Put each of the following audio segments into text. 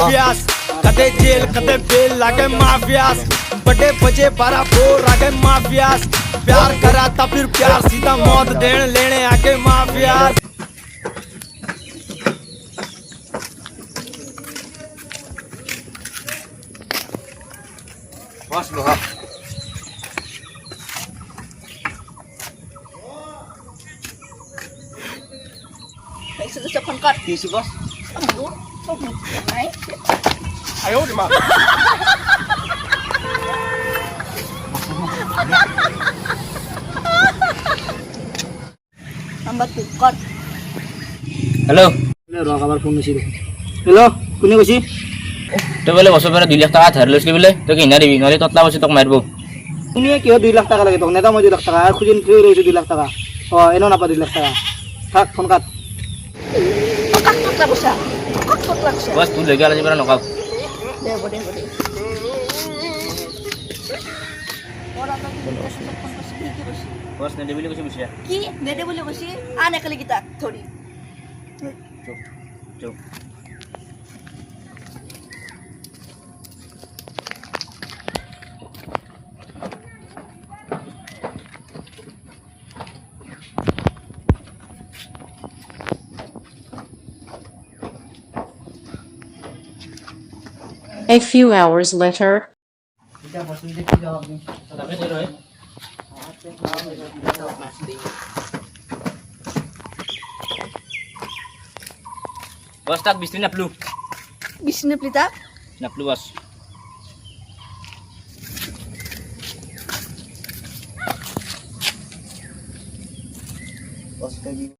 Mafias कदे jail कदे bell लागे माफियास बड़े बजे 12 आगे माफियास प्यार करा था फिर प्यार सीधा मौत देने लेने आगे माफियास बस लोहा Sudah siapkan kart. isi bos. ayo di mana Tambah tuh kart. Halo. র আবার ফোন দিছিল হ্যালো কোনে কইছি তো বলে বছর পরে 2 লাখ টাকা ধার লইছিলি বলে তো কি না দিবি নলে ততলা বসে তোকে মারবো তুমি কি 2 লাখ টাকা লাগে তো নেতা মই 2 লাখ টাকা আর খুঁজিন ফ্রি রইছে 2 লাখ টাকা ও এনো না পা 2 লাখ টাকা থাক phone cut Kak lah bosya. Kak lah bosya. বস তুই লেগে আলাজি পরে নকাও Deh, boleh. Orang lagi kita sudah konversi ki bosya. বস না দিবি কিছু বিষয় Ki, dede boleh bosya. Ane kali kita thodi. চুপ চুপ A few hours later. Boss tak bisnis naplu Bisnya pelita. naplu bos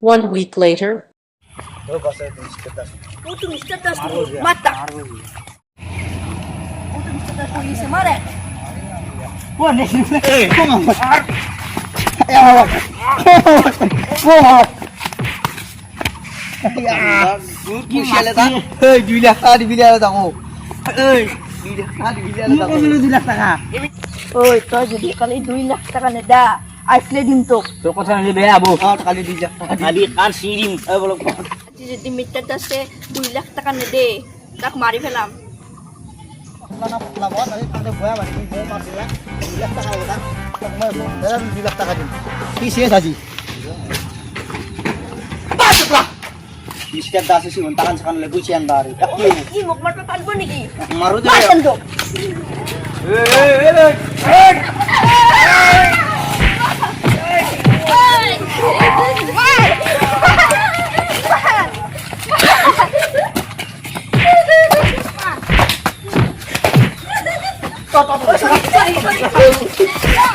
1 week later. Untuk Mr. Tas mata. Untuk Mr. Tas polisi marah. ও নে এই কি ছেলে তা এই 2 লাখ টাকা দিবি আর দাও এই 2 লাখ টাকা দিবি আর দাও 2 লাখ টাকা Oi, toh jadi kali 2 lakh taka neda. Asli dim to. তোর কথা নিলে বেয়া আবো কালি 2 লাখ টাকা আদি কার সিরিম এই বলো Jadi Mr. Tas 2 lakh taka nede. Tak mari felam. না না বড় আরে তাতে বয়া বাড়ি বয়া মার দিলা 2 লাখ টাকা ওটা মই 2 লাখ টাকা দিন কি শেষ আজি Biskat dasi sih untakan sekarang lagi cian dari. Ih, mau kemana talbon nih? Maru tuh. Makan dong.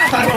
Sorry.